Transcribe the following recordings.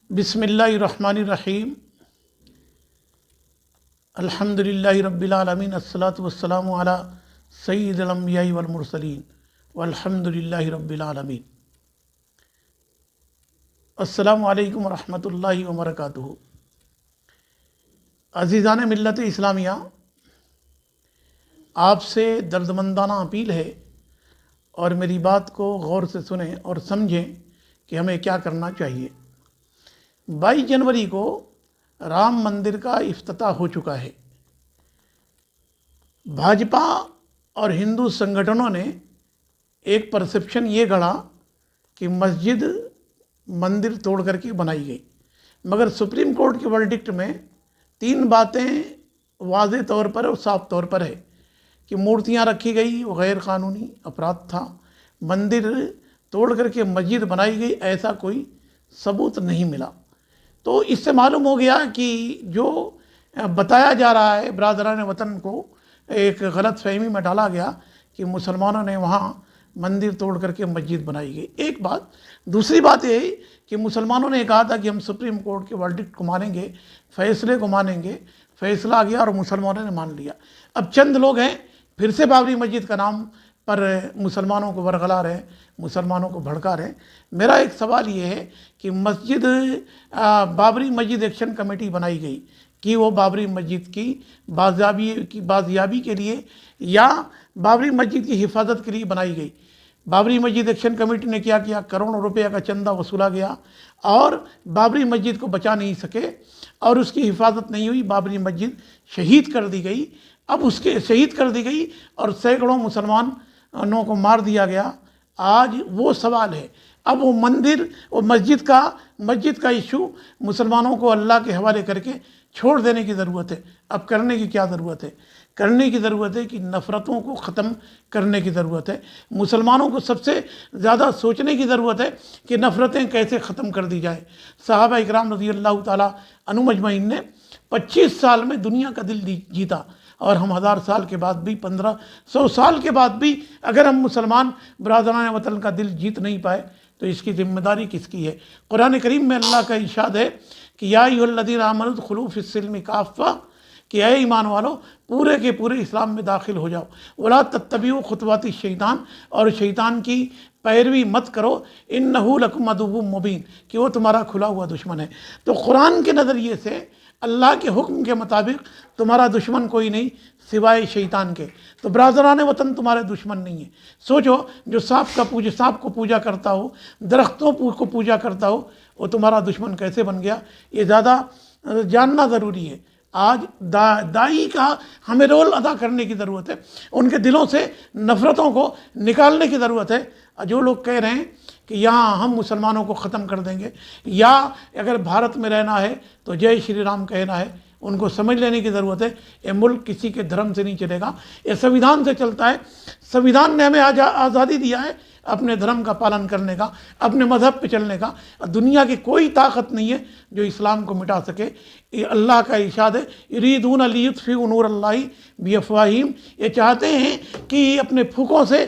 بسم اللہ الرحمن الرحیم الحمد للہ رب العالمین الصلاۃ والسلام علی سید الانبیاء والمرسلین والحمد للہ رب العالمین۔ السلام علیکم ورحمۃ اللہ وبرکاتہ۔ عزیزان ملت اسلامیہ، آپ سے دردمندانہ اپیل ہے اور میری بات کو غور سے سنیں اور سمجھیں کہ ہمیں کیا کرنا چاہیے۔ 22 جنوری کو رام مندر کا افتتاح ہو چکا ہے۔ بھاجپا اور ہندو سنگھنوں نے ایک پرسیپشن یہ گڑھا کہ مسجد مندر توڑ کر کے بنائی گئی، مگر سپریم کورٹ کے ورڈکٹ میں 3 باتیں واضح طور پر اور صاف طور پر ہے کہ مورتیاں رکھی گئی وہ غیر قانونی اپرادھ تھا، مندر توڑ کر کے مسجد بنائی گئی ایسا کوئی ثبوت نہیں ملا۔ تو اس سے معلوم ہو گیا کہ جو بتایا جا رہا ہے برادران وطن کو ایک غلط فہمی میں ڈالا گیا کہ مسلمانوں نے وہاں مندر توڑ کر کے مسجد بنائی گئی، ایک بات۔ دوسری بات یہ ہے کہ مسلمانوں نے کہا تھا کہ ہم سپریم کورٹ کے ورڈکٹ کو مانیں گے، فیصلے کو مانیں گے، فیصلہ آ گیا اور مسلمانوں نے مان لیا۔ اب چند لوگ ہیں پھر سے بابری مسجد کا نام پر مسلمانوں کو ورغلا رہے ہیں، مسلمانوں کو بھڑکا رہے ہیں۔ میرا ایک سوال یہ ہے کہ بابری مسجد ایکشن کمیٹی بنائی گئی کہ وہ بابری مسجد کی بازیابی کے لیے یا بابری مسجد کی حفاظت کے لیے بنائی گئی۔ بابری مسجد ایکشن کمیٹی نے کیا کیا، کروڑوں روپے کا چندہ وصولا گیا اور بابری مسجد کو بچا نہیں سکے اور اس کی حفاظت نہیں ہوئی، بابری مسجد شہید کر دی گئی۔ اب اس کے شہید کر دی گئی اور سینکڑوں مسلمانوں کو مار دیا گیا۔ آج وہ سوال ہے، اب وہ مسجد کا ایشو مسلمانوں کو اللہ کے حوالے کر کے چھوڑ دینے کی ضرورت ہے۔ اب کرنے کی کیا ضرورت ہے؟ کرنے کی ضرورت ہے کہ نفرتوں کو ختم کرنے کی ضرورت ہے۔ مسلمانوں کو سب سے زیادہ سوچنے کی ضرورت ہے کہ نفرتیں کیسے ختم کر دی جائیں۔ صحابہ اکرام رضی اللہ تعالیٰ عنہم اجمعین نے 25 سال میں دنیا کا دل جیتا، اور ہم 1000 سال کے بعد بھی 1500 سال کے بعد بھی اگر ہم مسلمان برادران وطن کا دل جیت نہیں پائے تو اس کی ذمہ داری کس کی ہے؟ قرآن کریم میں اللہ کا ارشاد ہے کہ یا ایھا الذین آمنوا ادخلوا فی السلم کافہ، کہ اے ایمان والو پورے کے پورے اسلام میں داخل ہو جاؤ۔ ولا تتبعوا خطوات الشیطان، اور شیطان کی پیروی مت کرو، انہ لکم عدو مبین، کہ وہ تمہارا کھلا ہوا دشمن ہے۔ تو قرآن کے نظریے سے اللہ کے حکم کے مطابق تمہارا دشمن کوئی نہیں سوائے شیطان کے۔ تو برادران وطن تمہارے دشمن نہیں ہیں۔ سوچو، جو سانپ کو پوجا کرتا ہو، درختوں کو پوجا کرتا ہو، وہ تمہارا دشمن کیسے بن گیا؟ یہ زیادہ جاننا ضروری ہے۔ آج دائی کا ہمیں رول ادا کرنے کی ضرورت ہے، ان کے دلوں سے نفرتوں کو نکالنے کی ضرورت ہے۔ جو لوگ کہہ رہے ہیں کہ یہاں ہم مسلمانوں کو ختم کر دیں گے یا اگر بھارت میں رہنا ہے تو جے شری رام کہنا ہے، ان کو سمجھ لینے کی ضرورت ہے یہ ملک کسی کے دھرم سے نہیں چلے گا، یہ سنویدھان سے چلتا ہے۔ سنویدھان نے ہمیں آزادی دیا ہے اپنے دھرم کا پالن کرنے کا، اپنے مذہب پہ چلنے کا۔ دنیا کی کوئی طاقت نہیں ہے جو اسلام کو مٹا سکے۔ یہ اللہ کا ارشاد ہے، یریدون لیطفئوا نور اللہ بافواہہم، یہ چاہتے ہیں کہ اپنے پھوکوں سے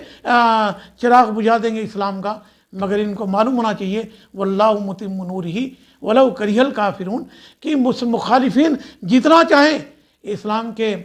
چراغ بجھا دیں گے اسلام کا، مگر ان کو معلوم ہونا چاہیے واللہ متم نورہ ولو کرہ الکافرون، کہ مخالفین جتنا چاہیں اسلام کے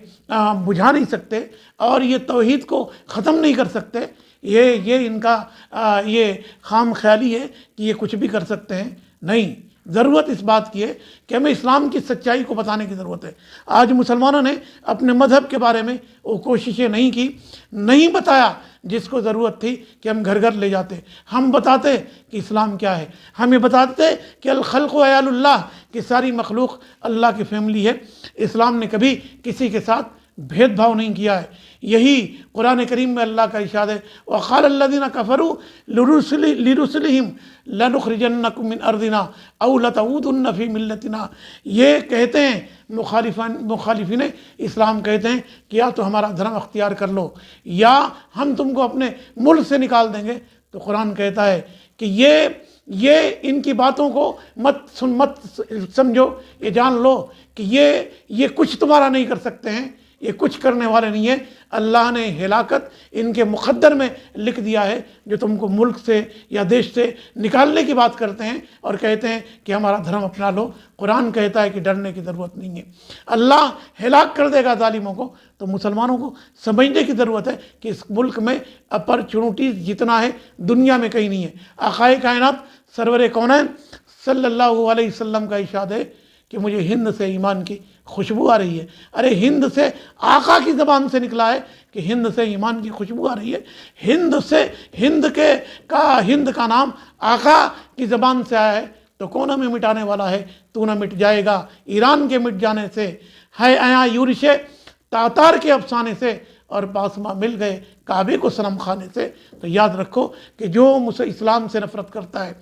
بجھا نہیں سکتے اور یہ توحید کو ختم نہیں کر سکتے۔ یہ ان کا یہ خام خیالی ہے کہ یہ کچھ بھی کر سکتے ہیں۔ نہیں، ضرورت اس بات کی ہے کہ ہمیں اسلام کی سچائی کو بتانے کی ضرورت ہے۔ آج مسلمانوں نے اپنے مذہب کے بارے میں وہ کوششیں نہیں کی، نہیں بتایا جس کو ضرورت تھی کہ ہم گھر گھر لے جاتے، ہم بتاتے کہ اسلام کیا ہے، ہم یہ بتاتے کہ الخلق عیال اللہ، کہ ساری مخلوق اللہ کی فیملی ہے۔ اسلام نے کبھی کسی کے ساتھ بھید بھاؤ نہیں کیا ہے۔ یہی قرآن کریم میں اللہ کا ارشاد ہے، وقال الذین کفروا لرسلہم لنخرجنکم من ارضنا او لتعودن فی ملتنا، یہ کہتے ہیں مخالفین اسلام کہتے ہیں کہ یا تو ہمارا دھرم اختیار کر لو یا ہم تم کو اپنے ملک سے نکال دیں گے۔ تو قرآن کہتا ہے کہ یہ ان کی باتوں کو مت سمجھو، یہ جان لو کہ یہ کچھ تمہارا نہیں کر سکتے ہیں، یہ کچھ کرنے والے نہیں ہیں، اللہ نے ہلاکت ان کے مقدر میں لکھ دیا ہے۔ جو تم کو ملک سے یا دیش سے نکالنے کی بات کرتے ہیں اور کہتے ہیں کہ ہمارا دھرم اپنا لو، قرآن کہتا ہے کہ ڈرنے کی ضرورت نہیں ہے، اللہ ہلاک کر دے گا ظالموں کو۔ تو مسلمانوں کو سمجھنے کی ضرورت ہے کہ اس ملک میں اپرچونٹیز جتنا ہے دنیا میں کہیں نہیں ہے۔ آقائے کائنات سرور کونین صلی اللہ علیہ وسلم کا ارشاد ہے کہ مجھے ہند سے ایمان کی خوشبو آ رہی ہے۔ ارے ہند سے آقا کی زبان سے نکلا ہے کہ ہند سے ایمان کی خوشبو آ رہی ہے۔ ہند کا نام آقا کی زبان سے آیا ہے، تو کون ہمیں مٹانے والا ہے؟ تو نہ مٹ جائے گا ایران کے مٹ جانے سے، ہے ایاں یورش تاتار کے افسانے سے، اور باسما مل گئے کعبے کو صنم خانے سے۔ تو یاد رکھو کہ جو اسلام سے نفرت کرتا ہے،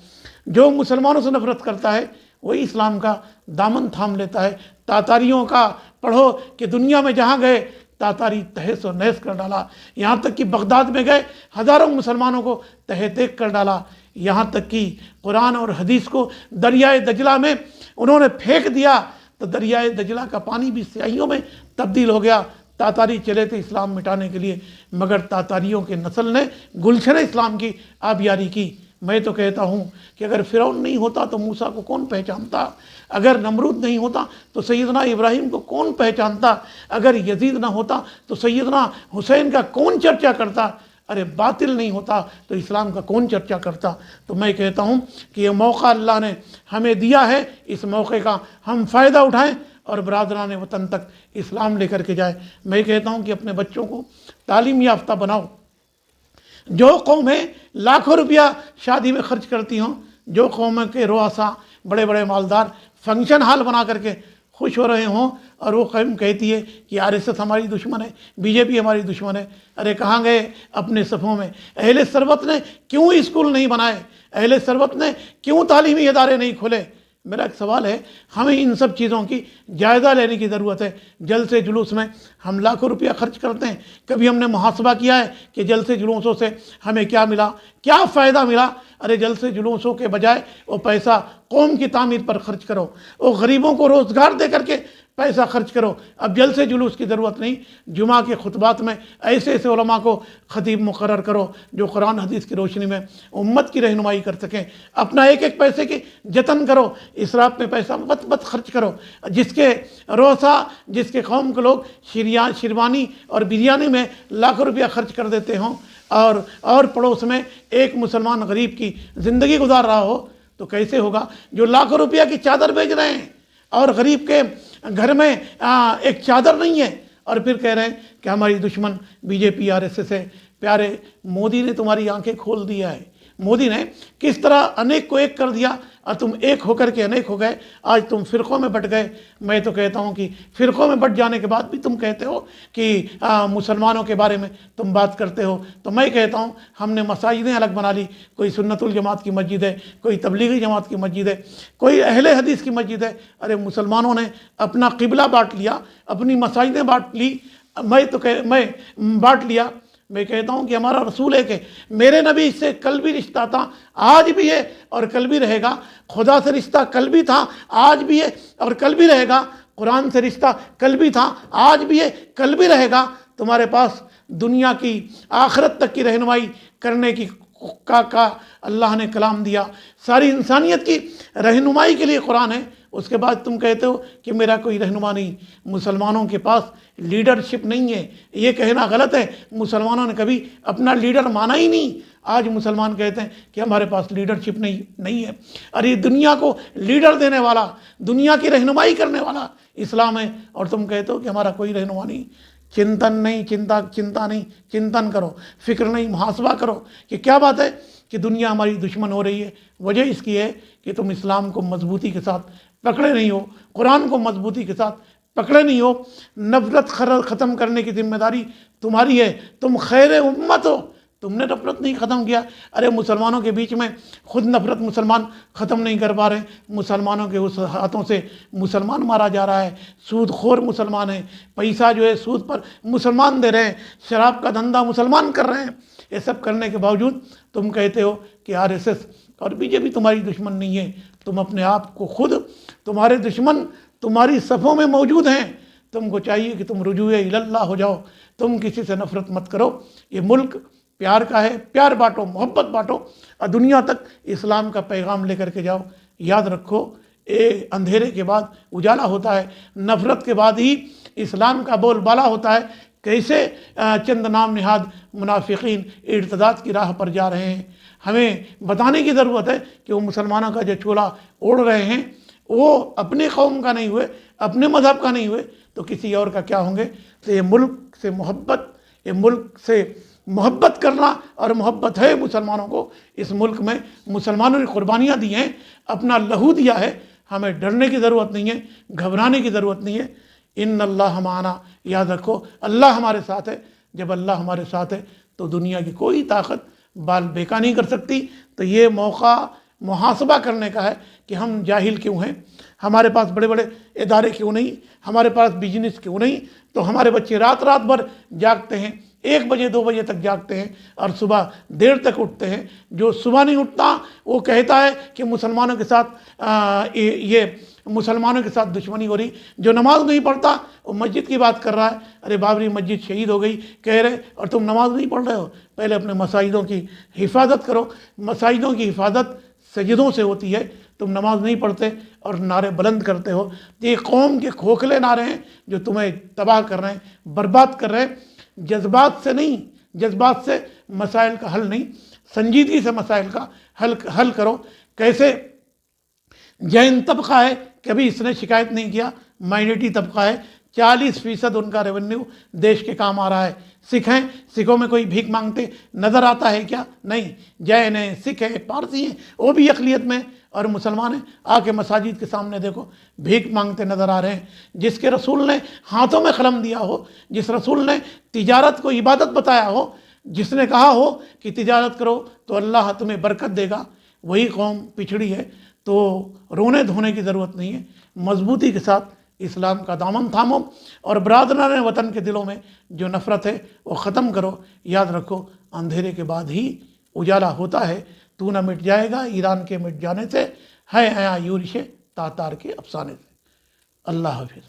جو مسلمانوں سے نفرت کرتا ہے، وہی اسلام کا دامن تھام لیتا ہے۔ تاتاریوں کا پڑھو کہ دنیا میں جہاں گئے تاتاری تہس و نہس کر ڈالا، یہاں تک کہ بغداد میں گئے ہزاروں مسلمانوں کو تہہ دیکھ کر ڈالا، یہاں تک کہ قرآن اور حدیث کو دریائے دجلہ میں انہوں نے پھینک دیا تو دریائے دجلہ کا پانی بھی سیاہیوں میں تبدیل ہو گیا۔ تاتاری چلے تھے اسلام مٹانے کے لیے، مگر تاتاریوں کے نسل نے گلشن اسلام کی آبیاری کی۔ میں تو کہتا ہوں کہ اگر فرعون نہیں ہوتا تو موسیٰ کو کون پہچانتا؟ اگر نمرود نہیں ہوتا تو سیدنا ابراہیم کو کون پہچانتا؟ اگر یزید نہ ہوتا تو سیدنا حسین کا کون چرچا کرتا؟ ارے باطل نہیں ہوتا تو اسلام کا کون چرچا کرتا؟ تو میں کہتا ہوں کہ یہ موقع اللہ نے ہمیں دیا ہے، اس موقع کا ہم فائدہ اٹھائیں اور برادران وطن تک اسلام لے کر کے جائیں۔ میں کہتا ہوں کہ اپنے بچوں کو تعلیم یافتہ بناؤ۔ جو قومیں لاکھوں روپیہ شادی میں خرچ کرتی ہوں، جو قوموں کے رؤساء بڑے بڑے مالدار فنکشن ہال بنا کر کے خوش ہو رہے ہوں، اور وہ قوم کہتی ہے کہ RSS ہماری دشمن ہے، BJP ہماری دشمن ہے، ارے کہاں گئے اپنے صفوں میں؟ اہل ثروت نے کیوں اسکول نہیں بنائے؟ اہل ثروت نے کیوں تعلیمی ادارے نہیں کھولے؟ میرا ایک سوال ہے، ہمیں ان سب چیزوں کی جائزہ لینے کی ضرورت ہے۔ جلسے جلوس میں ہم لاکھوں روپیہ خرچ کرتے ہیں، کبھی ہم نے محاسبہ کیا ہے کہ جلسے جلوسوں سے ہمیں کیا ملا، کیا فائدہ ملا؟ ارے جلسے جلوسوں کے بجائے وہ پیسہ قوم کی تعمیر پر خرچ کرو، وہ غریبوں کو روزگار دے کر کے پیسہ خرچ کرو۔ اب جلسے جلوس کی ضرورت نہیں، جمعہ کے خطبات میں ایسے ایسے علماء کو خطیب مقرر کرو جو قرآن حدیث کی روشنی میں امت کی رہنمائی کر سکیں۔ اپنا ایک ایک پیسے کی جتن کرو، اسراف میں پیسہ مت خرچ کرو۔ جس کے روسا، جس کے قوم کے لوگ شیروانی اور بریانی میں لاکھوں روپیہ خرچ کر دیتے ہوں، اور پڑوس میں ایک مسلمان غریب کی زندگی گزار رہا ہو، تو کیسے ہوگا؟ جو لاکھوں روپیہ کی چادر بیچ رہے ہیں اور غریب کے گھر میں ایک چادر نہیں ہے، اور پھر کہہ رہے ہیں کہ ہماری دشمن BJP RSS ہے۔ پیارے مودی نے تمہاری آنکھیں کھول دیا ہے۔ مودی نے کس طرح انیک کو ایک کر دیا اور تم ایک ہو کر کے انیک ہو گئے۔ آج تم فرقوں میں بٹ گئے۔ میں تو کہتا ہوں کہ فرقوں میں بٹ جانے کے بعد بھی تم کہتے ہو کہ مسلمانوں کے بارے میں تم بات کرتے ہو۔ تو میں کہتا ہوں ہم نے مساجدیں الگ بنا لی، کوئی سنت الجماعت کی مسجد ہے، کوئی تبلیغی جماعت کی مسجد ہے، کوئی اہل حدیث کی مسجد ہے۔ ارے مسلمانوں نے اپنا قبلہ بانٹ لیا، اپنی مساجدیں بانٹ لی، میں بانٹ لیا۔ میں کہتا ہوں کہ ہمارا رسول ہے کہ میرے نبی سے کل بھی رشتہ تھا، آج بھی ہے اور کل بھی رہے گا۔ خدا سے رشتہ کل بھی تھا، آج بھی ہے اور کل بھی رہے گا۔ قرآن سے رشتہ کل بھی تھا، آج بھی ہے، کل بھی رہے گا۔ تمہارے پاس دنیا کی آخرت تک کی رہنمائی کرنے کی کا اللہ نے کلام دیا، ساری انسانیت کی رہنمائی کے لیے قرآن ہے۔ اس کے بعد تم کہتے ہو کہ میرا کوئی رہنما نہیں۔ مسلمانوں کے پاس لیڈرشپ نہیں ہے، یہ کہنا غلط ہے۔ مسلمانوں نے کبھی اپنا لیڈر مانا ہی نہیں۔ آج مسلمان کہتے ہیں کہ ہمارے پاس لیڈرشپ نہیں ہے۔ ارے دنیا کو لیڈر دینے والا، دنیا کی رہنمائی کرنے والا اسلام ہے، اور تم کہتے ہو کہ ہمارا کوئی رہنما نہیں۔ چنتن نہیں، چنتا نہیں، چنتن کرو، فکر نہیں، محاسبہ کرو کہ کیا بات ہے کہ دنیا ہماری دشمن ہو رہی ہے۔ وجہ اس کی ہے کہ تم اسلام کو مضبوطی کے ساتھ پکڑے نہیں ہو، قرآن کو مضبوطی کے ساتھ پکڑے نہیں ہو۔ نفرت ختم کرنے کی ذمہ داری تمہاری ہے، تم خیر امت ہو، تم نے نفرت نہیں ختم کیا۔ ارے مسلمانوں کے بیچ میں خود نفرت مسلمان ختم نہیں کر پا رہے، مسلمانوں کے اس ہاتھوں سے مسلمان مارا جا رہا ہے۔ سود خور مسلمان ہیں، پیسہ جو ہے سود پر مسلمان دے رہے ہیں، شراب کا دھندا مسلمان کر رہے ہیں۔ یہ سب کرنے کے باوجود تم کہتے ہو کہ RSS اور BJP تمہاری دشمن نہیں ہے۔ تم اپنے آپ کو خود، تمہارے دشمن تمہاری صفوں میں موجود ہیں، تم کو چاہیے کہ تم رجوع اللہ ہو جاؤ، تم کسی سے نفرت مت کرو۔ یہ ملک پیار کا ہے، پیار بانٹو، محبت بانٹو، اور دنیا تک اسلام کا پیغام لے کر کے جاؤ۔ یاد رکھو، اندھیرے کے بعد اجالا ہوتا ہے، نفرت کے بعد ہی اسلام کا بول بالا ہوتا ہے۔ کیسے چند نام نہاد منافقین ارتداد کی راہ پر جا رہے ہیں۔ ہمیں بتانے کی ضرورت ہے کہ وہ مسلمانوں کا جو چولا اوڑھ رہے ہیں وہ اپنے قوم کا نہیں ہوئے، اپنے مذہب کا نہیں ہوئے تو کسی اور کا کیا ہوں گے۔ تو یہ ملک سے محبت، یہ ملک سے محبت کرنا، اور محبت ہے مسلمانوں کو۔ اس ملک میں مسلمانوں نے قربانیاں دی ہیں، اپنا لہو دیا ہے۔ ہمیں ڈرنے کی ضرورت نہیں ہے، گھبرانے کی ضرورت نہیں ہے۔ ان اللہ معنا، یاد رکھو اللہ ہمارے ساتھ ہے۔ جب اللہ ہمارے ساتھ ہے تو دنیا کی کوئی طاقت بال بیکا نہیں کر سکتی۔ تو یہ موقع محاسبہ کرنے کا ہے کہ ہم جاہل کیوں ہیں، ہمارے پاس بڑے بڑے ادارے کیوں نہیں، ہمارے پاس بزنس کیوں نہیں۔ تو ہمارے بچے رات رات بھر جاگتے ہیں، 1 بجے 2 بجے تک جاگتے ہیں، اور صبح دیر تک اٹھتے ہیں۔ جو صبح نہیں اٹھتا وہ کہتا ہے کہ مسلمانوں کے ساتھ یہ مسلمانوں کے ساتھ دشمنی ہو رہی۔ جو نماز نہیں پڑھتا وہ مسجد کی بات کر رہا ہے، ارے بابری مسجد شہید ہو گئی کہہ رہے، اور تم نماز نہیں پڑھ رہے ہو۔ پہلے اپنے مساجدوں کی حفاظت کرو۔ مساجدوں کی حفاظت سجدوں سے ہوتی ہے۔ تم نماز نہیں پڑھتے اور نعرے بلند کرتے ہو۔ یہ قوم کے کھوکھلے نعرے ہیں جو تمہیں تباہ کر رہے ہیں، برباد کر رہے ہیں۔ جذبات سے نہیں، جذبات سے مسائل کا حل نہیں، سنجیدگی سے مسائل کا حل کرو۔ کیسے جین طبقہ ہے، کبھی اس نے شکایت نہیں کیا، مائنورٹی طبقہ ہے، 40% ان کا ریونیو دیش کے کام آ رہا ہے۔ سکھ ہیں، سکھوں میں کوئی بھیک مانگتے نظر آتا ہے کیا؟ نہیں۔ جین ہیں، سکھ ہیں، پارسی ہیں، وہ بھی اقلیت میں، اور مسلمان ہیں۔ آ کے مساجد کے سامنے دیکھو، بھیک مانگتے نظر آ رہے ہیں۔ جس کے رسول نے ہاتھوں میں قلم دیا ہو، جس رسول نے تجارت کو عبادت بتایا ہو، جس نے کہا ہو کہ تجارت کرو تو اللہ تمہیں برکت دے گا، وہی قوم پچھڑی ہے۔ تو رونے دھونے کی ضرورت نہیں ہے، مضبوطی کے ساتھ اسلام کا دامن تھامو، اور برادران وطن کے دلوں میں جو نفرت ہے وہ ختم کرو۔ یاد رکھو، اندھیرے کے بعد ہی اجالا ہوتا ہے۔ تو نہ مٹ جائے گا ایران کے مٹ جانے سے، ہے یورش تاتار کے افسانے سے۔ اللہ حافظ۔